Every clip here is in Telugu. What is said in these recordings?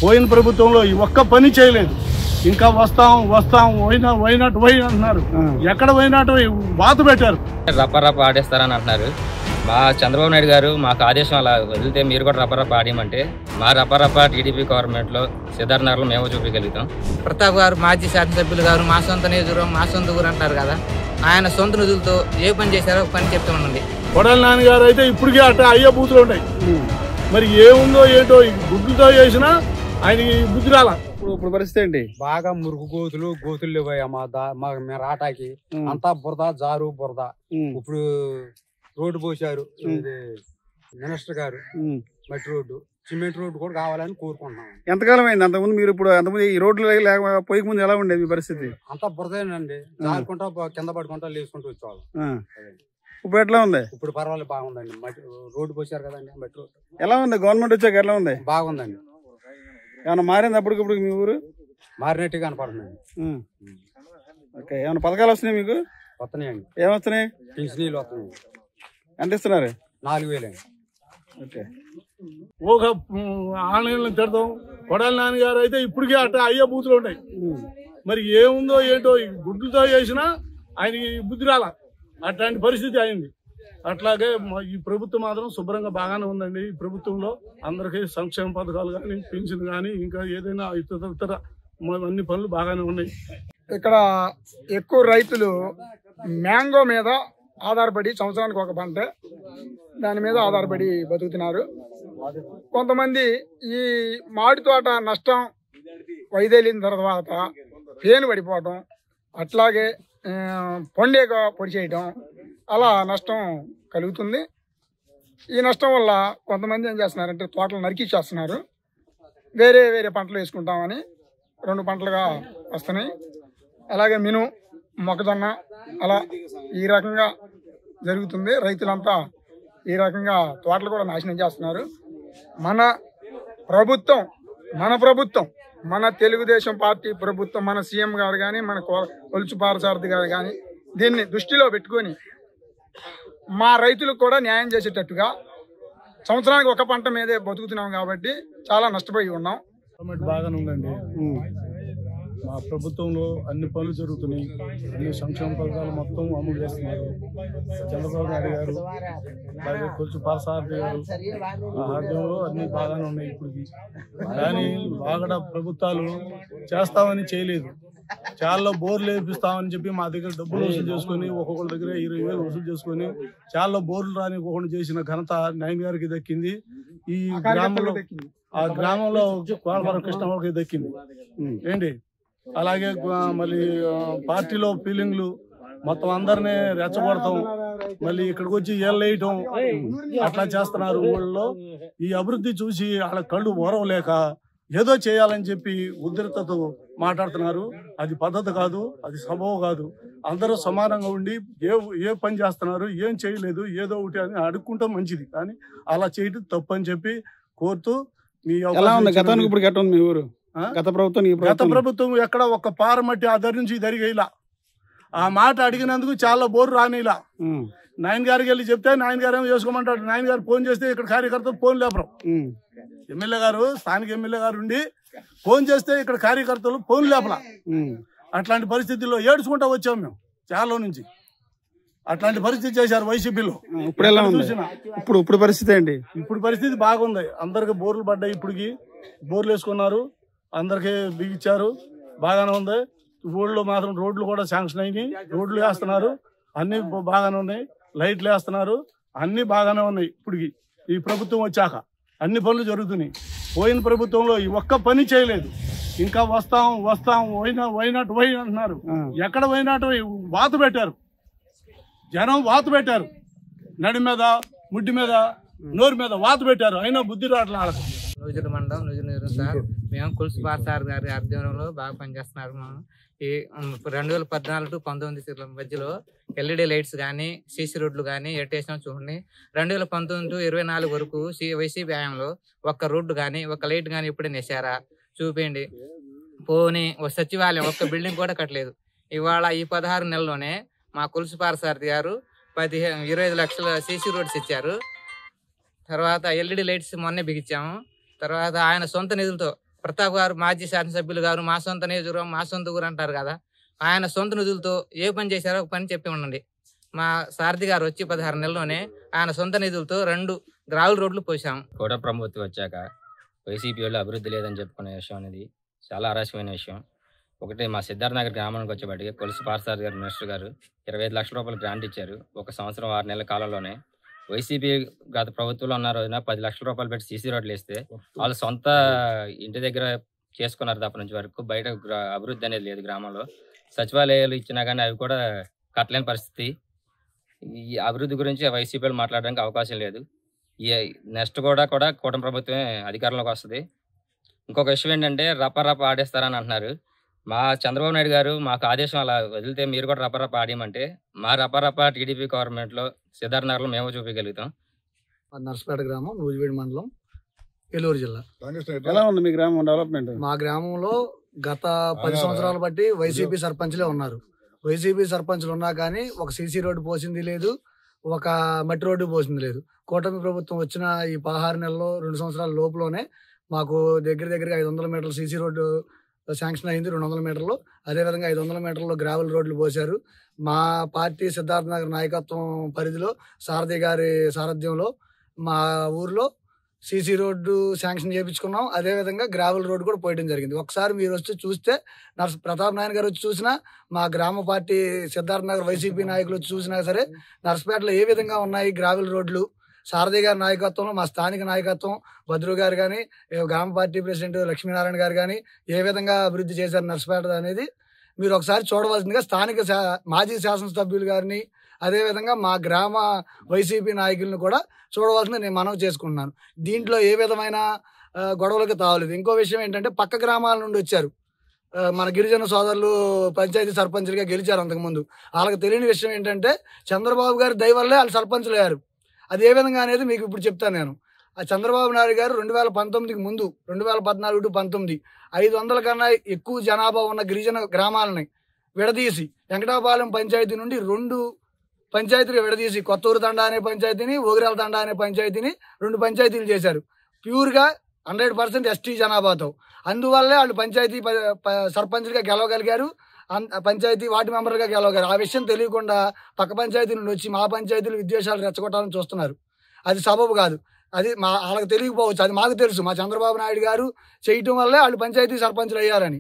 పోయిన ప్రభుత్వంలో ఈ ఒక్క పని చేయలేదు. ఇంకా వస్తాం వైనాట్ వై అంటున్నారు. ఎక్కడ వైనాట్ వాత పెట్టారు, రప్ప ఆడేస్తారని అంటున్నారు. మా చంద్రబాబు నాయుడు గారు మాకు ఆదేశం అలా వదిలితే మీరు కూడా రప్ప ఆడేయమంటే మా రప్ప టీడీపీ గవర్నమెంట్లో సిద్ధార్థనగర్లో మేము చూపించగలుగుతాం. ప్రతాప్ గారు మాజీ శాసనసభ్యులు గారు మా సొంత నియోజకవర్గం మా సొంత ఊరు అంటారు కదా, ఆయన సొంత నిధులతో ఏ పని చేశారో పని చెప్తామండి. కొడాలి నాన్నగారు అయితే ఇప్పటికే అట్లా అయ్యే బూతులు ఉంటాయి. మరి ఏముందో ఏంటో గుడ్లతో చేసినా ఆయనకి బుద్ధి రాల. ఇప్పుడు పరిస్థితి ఏంటి? బాగా మురుగు గోతులు పోయా మా రాటాకి అంతా బురద జారు బురద. ఇప్పుడు రోడ్డు పోసారు మినిస్టర్ గారు, మట్టి రోడ్డు సిమెంట్ రోడ్డు కూడా కావాలని కోరుకుంటున్నాం. ఎంతకాలం అయింది అంతకుముందు మీరు? ఇప్పుడు అంతకుముందు ఈ రోడ్లు పోయక ముందు ఎలా ఉండేది మీ పరిస్థితి? అంతా బురదేనండి, జారుకుంటా కింద పడుకుంటా లేచుకుంటూ వచ్చేవాళ్ళం. ఇప్పుడు ఎట్లా ఉంది? ఇప్పుడు పర్వాలేదు, బాగుందండి. మట్టి రోడ్డు పోసారు కదండి, మట్టి రోడ్డు. ఎలా ఉంది గవర్నమెంట్ వచ్చాక? ఎలా ఉంది? బాగుందండి. ఏమన్నా మారింది అప్పటికప్పుడు మీ ఊరు? మారినట్టు కనపడుతుందండి. ఓకే, ఏమన్నా పథకాలు వస్తున్నాయి మీకు? వస్తున్నాయండి. ఏమొస్తున్నాయి? పింఛనీళ్ళు వస్తున్నాయి. ఎంత ఇస్తున్నారు? 4,000 అండి. ఓకే, ఒక ఆన్లైన్లో తిడతాం. కొడాలి నాన్నగారు అయితే ఇప్పటికే అట్లా అయ్యే బూతులు ఉంటాయి. మరి ఏముందో ఏంటో గుడ్లతో చేసినా ఆయనకి బుద్ధి రాల. అట్లాంటి పరిస్థితి అయింది. అట్లాగే ఈ ప్రభుత్వం మాత్రం శుభ్రంగా బాగానే ఉందండి. ఈ ప్రభుత్వంలో అందరికీ సంక్షేమ పథకాలు కానీ, పెన్షన్ కానీ, ఇంకా ఏదైనా ఇతర అన్ని పనులు బాగానే ఉన్నాయి. ఇక్కడ ఎక్కువ రైతులు మ్యాంగో మీద ఆధారపడి, సంవత్సరానికి ఒక పంట దాని మీద ఆధారపడి బతుకుతున్నారు. కొంతమంది ఈ మామిడి తోట నష్టం వైదేలిన తర్వాత పేను పడిపోవటం, అట్లాగే పొండేక పొడి చేయటం, అలా నష్టం కలుగుతుంది. ఈ నష్టం వల్ల కొంతమంది ఏం చేస్తున్నారంటే తోటలు నరికిచ్చేస్తున్నారు. వేరే వేరే పంటలు వేసుకుంటామని 2 పంటలుగా వస్తున్నాయి. అలాగే మిను, మొక్కజొన్న అలా ఈ రకంగా జరుగుతుంది. రైతులంతా ఈ రకంగా తోటలు కూడా నాశనం చేస్తున్నారు. మన ప్రభుత్వం మన తెలుగుదేశం పార్టీ ప్రభుత్వం, మన సీఎం గారు కానీ, మన కొలుచు పారసారథి గారు కానీ దీన్ని దృష్టిలో పెట్టుకొని మా రైతులకు కూడా న్యాయం చేసేటట్టుగా, సంవత్సరానికి ఒక పంట మీదే బతుకుతున్నాం కాబట్టి చాలా నష్టపోయి ఉన్నాం. గవర్నమెంట్ బాగానే ఉందండి. మా ప్రభుత్వంలో అన్ని పనులు జరుగుతున్నాయి. అన్ని సంక్షేమ పథకాలు మొత్తం అమలు చేస్తున్నారు. చంద్రబాబు నాయుడు గారు, అలాగే కొలుచు పారసారథి గారు ఆధ్వర్యంలో అన్ని బాగానే ఉన్నాయి ఇప్పటికి. కానీ బాగడ ప్రభుత్వాలు చేస్తామని చేయలేదు. చాలా బోర్లు వేపిస్తామని చెప్పి మా దగ్గర డబ్బులు వసూలు చేసుకుని, ఒక్కొక్కరి దగ్గర 20,000 వసూలు చేసుకుని చాలా బోర్లు రాని ఒక్కొక్కటి చేసిన ఘనత నాయన్ గారికి దక్కింది. ఈ గ్రామంలో ఆ గ్రామంలో కోనవరం కృష్ణకి దక్కింది ఏంటి. అలాగే మళ్ళీ పార్టీలో ఫీలింగ్లు మొత్తం అందరినీ రెచ్చగొడతాం, మళ్ళీ ఇక్కడికి వచ్చి ఏళ్ళేయటం అట్లా చేస్తున్నారు. ఊళ్ళో ఈ అభివృద్ధి చూసి వాళ్ళ కళ్ళు ఓరవలేక ఏదో చేయాలని చెప్పి ఉద్రిక్తతో మాట్లాడుతున్నారు. అది పద్ధతి కాదు, అది సబబు కాదు. అందరూ సమానంగా ఉండి ఏ పని చేస్తున్నారు, ఏం చేయలేదు, ఏదో ఒకటి అని అడుక్కుంటాం మంచిది. కానీ అలా చేయటం తప్పు అని చెప్పి కోరుతూ మీ గతానికి ఇప్పుడు గట్ట ఉంది మీ ఊరు? గత ప్రభుత్వం ఎక్కడ ఒక్క పారమట్టి అదరి నుంచి జరిగేలా ఆ మాట అడిగినందుకు చాలా బోరు రానిలా. నాయన్ గారికి వెళ్ళి చెప్తే నాయన్ గారు ఏమో చేసుకోమంటాడు. నాయన్ గారు ఫోన్ చేస్తే ఇక్కడ కార్యకర్తలు ఫోన్ లేపరం. ఎమ్మెల్యే గారు, స్థానిక ఎమ్మెల్యే గారు ఉండి ఫోన్ చేస్తే ఇక్కడ కార్యకర్తలు ఫోన్ లేపలా. అట్లాంటి పరిస్థితుల్లో ఏడ్చుకుంటా వచ్చాం మేము చాలా నుంచి. అట్లాంటి పరిస్థితి చేశారు వైసీపీలో. ఇప్పుడు పరిస్థితి ఏంటి? ఇప్పుడు పరిస్థితి బాగుంది. అందరికి బోర్లు పడ్డాయి. ఇప్పటికి బోర్లు వేసుకున్నారు, అందరికి బిగించారు, బాగానే ఉంది. ఊళ్ళో మాత్రం రోడ్లు కూడా శాంక్షన్ అయినాయి, రోడ్లు వేస్తున్నారు, అన్ని బాగానే ఉన్నాయి, లైట్లు వేస్తున్నారు, అన్ని బాగానే ఉన్నాయి. ఇప్పటికి ఈ ప్రభుత్వం వచ్చాక అన్ని పనులు జరుగుతున్నాయి. పోయిన ప్రభుత్వంలో ఈ ఒక్క పని చేయలేదు. ఇంకా వస్తాం వైనాట్ వై అంటున్నారు. ఎక్కడ వైనాట్ వాత పెట్టారు, జనం వాత పెట్టారు. నడి మీద, ముడ్డి మీద, నోరు మీద వాత పెట్టారు. అయినా బుద్ధి రావట్లే వాళ్ళకి. నూజివీడు మండలం నూజివీడు సార్, మేము కొలుచు పారసారథి గారి ఆధ్వర్యంలో బాగా పనిచేస్తున్నారు. ఈ 2014 to 19 మధ్యలో ఎల్ఈడి లైట్స్ కానీ, సీసీ రోడ్లు కానీ ఎట్టేసినా చూడండి. 2019 to 24 వరకు వైసీపీ హయాంలో ఒక్క రోడ్డు కానీ, ఒక్క లైట్ కానీ ఎప్పుడైనా వేసారా చూపించండి. పోనీ సచివాలయం ఒక్క బిల్డింగ్ కూడా కట్టలేదు. ఇవాళ ఈ 16 నెలల్లోనే మా కొలుచు పారసారథి గారు 25 లక్షల సీసీ రోడ్స్ ఇచ్చారు. తర్వాత ఎల్ఈడి లైట్స్ మొన్నే బిగించాము. తర్వాత ఆయన సొంత నిధులతో ప్రతాప్ గారు మాజీ శాసనసభ్యులు గారు మా సొంత నియోజకవర్గం మా సొంత ఊరు అంటారు కదా, ఆయన సొంత నిధులతో ఏ పని చేశారో ఒక పని చెప్పి ఉండండి. మా సారథి గారు వచ్చి 16 నెలల్లోనే ఆయన సొంత నిధులతో 2 గ్రావెల్ రోడ్లు పోసాము. కూటమి ప్రభుత్వం వచ్చాక వైసీపీ వాళ్ళు అభివృద్ధి లేదని చెప్పుకునే విషయం అనేది చాలా అరాచకమైన విషయం. ఒకటి మా సిద్ధార్థ నగర్ గ్రామానికి వచ్చేప్పటికి కొలుసు పార్సారథి గారు మినిస్టర్ గారు 25 లక్షల రూపాయలు గ్రాంట్ ఇచ్చారు. 1 సంవత్సరం 6 నెలల కాలంలోనే వైసీపీ గత ప్రభుత్వంలో ఉన్న రోజున 10 లక్షల రూపాయలు పెట్టి సీసీ రోడ్లు వేస్తే వాళ్ళు సొంత ఇంటి దగ్గర చేసుకున్నారు. తప్ప నుంచి వరకు బయట అభివృద్ధి అనేది లేదు. గ్రామంలో సచివాలయాలు ఇచ్చినా కానీ అవి కూడా కట్టలేని పరిస్థితి. ఈ అభివృద్ధి గురించి వైసీపీలు మాట్లాడడానికి అవకాశం లేదు. ఈ నెక్స్ట్ కూడా కూటమి ప్రభుత్వమే అధికారంలోకి వస్తుంది. ఇంకొక విషయం ఏంటంటే రప్ప ఆడేస్తారని అంటున్నారు. మా చంద్రబాబు నాయుడు గారు మాకు ఆదేశం అలా వదిలితే మీరు కూడా రప్ప ఆడేయమంటే మా రప్ప టీడీపీ గవర్నమెంట్లో సిద్ధార్థ నగర్లో మేము చూపించగలుగుతాం. నర్సపేట గ్రామం, నూజివీడు మండలం, ఏలూరు జిల్లా. ఎలా ఉంది మీ గ్రామం డెవలప్మెంట్? మా గ్రామంలో గత 10 సంవత్సరాలు బట్టి వైసీపీ సర్పంచ్లే ఉన్నారు. వైసీపీ సర్పంచ్లు ఉన్నా కానీ ఒక సీసీ రోడ్డు పోసింది లేదు, ఒక మట్టి రోడ్డు పోసింది లేదు. కూటమి ప్రభుత్వం వచ్చిన ఈ 16 నెలల్లో 2 సంవత్సరాల లోపులోనే మాకు దగ్గరగా 500 మీటర్ల సీసీ రోడ్డు శాంక్షన్ అయింది. 200 మీటర్లు, అదేవిధంగా 500 మీటర్లు గ్రావెల్ రోడ్లు పోశారు. మా పార్టీ సిద్ధార్థ నగర్ నాయకత్వం పరిధిలో సారథి గారి సారథ్యంలో మా ఊర్లో సీసీ రోడ్డు శాంక్షన్ చేయించుకున్నాం. అదేవిధంగా గ్రావెల్ రోడ్డు కూడా పోయడం జరిగింది. ఒకసారి మీరు వచ్చి చూస్తే, ప్రతాప్ నారాయణ గారు వచ్చి చూసినా, మా గ్రామ పార్టీ సిద్ధార్థ నగర్ వైసీపీ నాయకులు వచ్చి చూసినా సరే నర్సపేటలో ఏ విధంగా ఉన్నాయి గ్రావెల్ రోడ్లు, సారథి గారి నాయకత్వంలో మా స్థానిక నాయకత్వం భద్రు గారు కానీ, గ్రామ పార్టీ ప్రెసిడెంట్ లక్ష్మీనారాయణ గారు కానీ ఏ విధంగా అభివృద్ధి చేశారు నర్సపేట అనేది మీరు ఒకసారి చూడవలసిందిగా స్థానిక మాజీ శాసనసభ్యులు గారిని, అదేవిధంగా మా గ్రామ వైసీపీ నాయకులను కూడా చూడవలసింది నేను మనవి చేసుకుంటున్నాను. దీంట్లో ఏ విధమైన గొడవలకు తావలేదు. ఇంకో విషయం ఏంటంటే పక్క గ్రామాల నుండి వచ్చారు మన గిరిజన సోదరులు పంచాయతీ సర్పంచులుగా గెలిచారు అంతకుముందు. వాళ్ళకి తెలియని విషయం ఏంటంటే చంద్రబాబు గారి దయ వల్లే వాళ్ళు సర్పంచులు అయ్యారు. అది ఏ విధంగా అనేది మీకు ఇప్పుడు చెప్తాను నేను. ఆ చంద్రబాబు నాయుడు గారు 2019కి ముందు 2014 టు 19 500 కన్నా ఎక్కువ జనాభా ఉన్న గిరిజన గ్రామాలని విడదీసి వెంకటాపాలెం పంచాయతీ నుండి 2 పంచాయతీలు విడదీసి కొత్తూరు తండా అనే పంచాయతీని, ఓగిరాల తండా అనే పంచాయతీని 2 పంచాయతీలు చేశారు. ప్యూర్గా 100% ఎస్టీ జనాభాతో. అందువల్లే వాళ్ళు పంచాయతీ సర్పంచ్గా గెలవగలిగారు, పంచాయతీ వార్డు మెంబర్గా గెలవగలిగారు. ఆ విషయం తెలియకుండా పక్క పంచాయతీ నుండి వచ్చి మా పంచాయతీలు విద్వేషాలు రెచ్చగొట్టాలని చూస్తున్నారు. అది సబబు కాదు. అది వాళ్ళకి తెలియకపోవచ్చు, అది మాకు తెలుసు. మా చంద్రబాబు నాయుడు గారు చేయటం వల్లే వాళ్ళు పంచాయతీ సర్పంచులు అయ్యారని.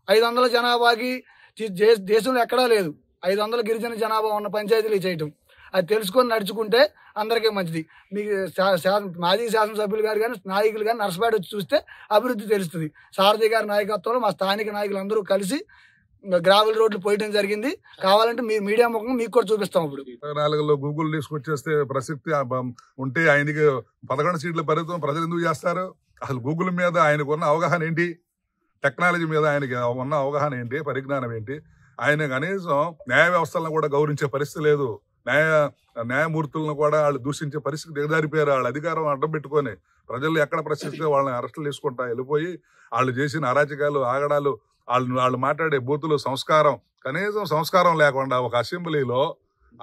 500 జనాభాకి దేశంలో ఎక్కడా లేదు 500 గిరిజన జనాభా ఉన్న పంచాయతీలు చేయటం. అది తెలుసుకొని నడుచుకుంటే అందరికీ మంచిది. మీకు మాజీ శాసనసభ్యులు గారు కానీ నాయకులు కానీ నర్సపేట వచ్చి చూస్తే అభివృద్ధి తెలుస్తుంది. సారథి గారి నాయకత్వంలో మా స్థానిక నాయకులు అందరూ కలిసి గ్రావెల్ రోడ్లు పోయడం జరిగింది. కావాలంటే మీ మీడియా ముఖంగా మీకు కూడా చూపిస్తాం. ఇప్పుడు 4లో గూగుల్ తీసుకొచ్చేస్తే ప్రసక్తి ఉంటే ఆయనకి 11 సీట్ల పరిమితం ప్రజలు ఎందుకు చేస్తారు? అసలు గూగుల్ మీద ఆయనకు ఉన్న అవగాహన ఏంటి? టెక్నాలజీ మీద ఆయనకి ఉన్న అవగాహన ఏంటి? పరిజ్ఞానం ఏంటి? ఆయన కనీసం న్యాయ వ్యవస్థలను కూడా గౌరవించే పరిస్థితి లేదు. న్యాయమూర్తులను కూడా వాళ్ళు దూషించే పరిస్థితి దిగజారిపోయారు. వాళ్ళ అధికారం అడ్డం పెట్టుకొని ప్రజలు ఎక్కడ ప్రశ్నిస్తే వాళ్ళని అరెస్టులు తీసుకుంటా వెళ్ళిపోయి వాళ్ళు చేసిన అరాచకాలు, ఆగడాలు, వాళ్ళు మాట్లాడే బూతులు, సంస్కారం, కనీసం సంస్కారం లేకుండా ఒక అసెంబ్లీలో,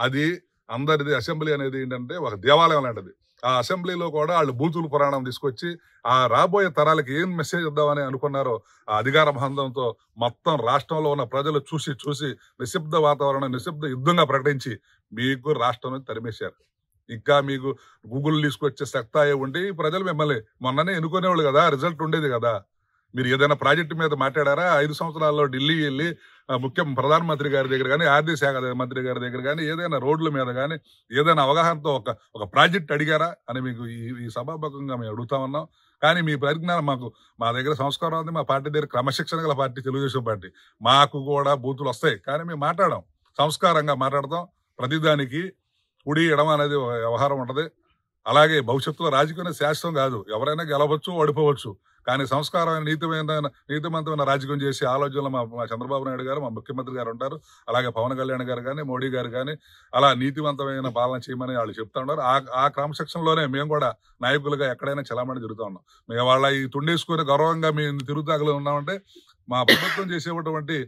అది అందరిది అసెంబ్లీ అనేది ఏంటంటే ఒక దేవాలయం లాంటిది. ఆ అసెంబ్లీలో కూడా వాళ్ళు బూతులు పురాణం తీసుకొచ్చి ఆ రాబోయే తరాలకి ఏం మెసేజ్ ఇద్దామని అనుకున్నారో ఆ అధికార బంధంతో మొత్తం రాష్ట్రంలో ఉన్న ప్రజలు చూసి నిశ్శబ్ద వాతావరణం, నిశ్శబ్ద యుద్ధంగా ప్రకటించి మీకు రాష్ట్రం నుంచి తరిమేశారు. ఇంకా మీకు గూగుల్ తీసుకొచ్చే సత్తాయే ఉండి ప్రజలు మిమ్మల్ని మొన్ననే ఎన్నుకునేవాళ్ళు కదా, రిజల్ట్ ఉండేది కదా. మీరు ఏదైనా ప్రాజెక్టు మీద మాట్లాడారా? 5 సంవత్సరాల్లో ఢిల్లీ వెళ్ళి ప్రధానమంత్రి గారి దగ్గర కానీ, ఆర్థిక శాఖ మంత్రి గారి దగ్గర కానీ, ఏదైనా రోడ్ల మీద కానీ ఏదైనా అవగాహనతో ఒక ప్రాజెక్ట్ అడిగారా అని మీకు ఈ సభాముఖంగా మేము అడుగుతా ఉన్నాం. కానీ మీ పరిజ్ఞానం మా దగ్గర సంస్కారం ఉంది. మా పార్టీ దగ్గర క్రమశిక్షణ గల పార్టీ తెలుగుదేశం పార్టీ. మాకు కూడా బూతులు వస్తాయి, కానీ మేము మాట్లాడాం, సంస్కారంగా మాట్లాడతాం. ప్రతిదానికి కుడి ఎడమ అనేది వ్యవహారం ఉంటుంది. అలాగే భవిష్యత్తులో రాజకీయం శాశ్వతం కాదు. ఎవరైనా గెలవచ్చు, ఓడిపోవచ్చు. కానీ సంస్కారమైన నీతిమంతమైన రాజకీయం చేసే ఆలోచనలు మా చంద్రబాబు నాయుడు గారు, మా ముఖ్యమంత్రి గారు ఉంటారు. అలాగే పవన్ కళ్యాణ్ గారు కానీ, మోడీ గారు కానీ అలా నీతివంతమైన పాలన చేయమని వాళ్ళు చెప్తా ఉన్నారు. ఆ క్రమశిక్షణలోనే మేము కూడా నాయకులుగా ఎక్కడైనా చలామణి తిరుగుతూ ఉన్నాం. మేము వాళ్ళ ఈ తుండేసుకుని గౌరవంగా మేము తిరుగుతాగలు ఉన్నామంటే మా ప్రభుత్వం చేసేటువంటి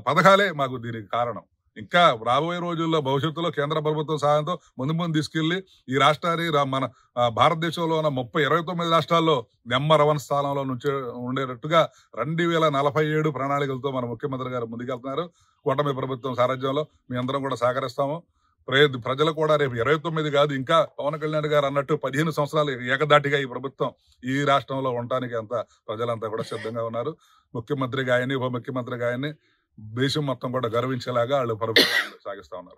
పథకాలే మాకు దీనికి కారణం. ఇంకా రాబోయే రోజుల్లో భవిష్యత్తులో కేంద్ర ప్రభుత్వం సహాయంతో ముందు తీసుకెళ్లి ఈ రాష్ట్రాన్ని మన భారతదేశంలో ఉన్న 29 రాష్ట్రాల్లో నెంబర్ 1 స్థానంలో నుంచి ఉండేటట్టుగా 2047 ప్రణాళికలతో మన ముఖ్యమంత్రి గారు ముందుకెళ్తున్నారు. కూటమి ప్రభుత్వం సారథ్యంలో మీ అందరం కూడా సహకరిస్తాము. ప్రజలు కూడా రేపు 29 కాదు, ఇంకా పవన్ కళ్యాణ్ గారు అన్నట్టు 15 సంవత్సరాలు ఏకదాటిగా ఈ ప్రభుత్వం ఈ రాష్ట్రంలో ఉండటానికి ప్రజలంతా కూడా సిద్ధంగా ఉన్నారు. ముఖ్యమంత్రి గాయని ఉప ముఖ్యమంత్రి గాయని దేశం మొత్తం కూడా గర్వించేలాగా వాళ్ళు పరిపాలన సాగిస్తా ఉన్నారు.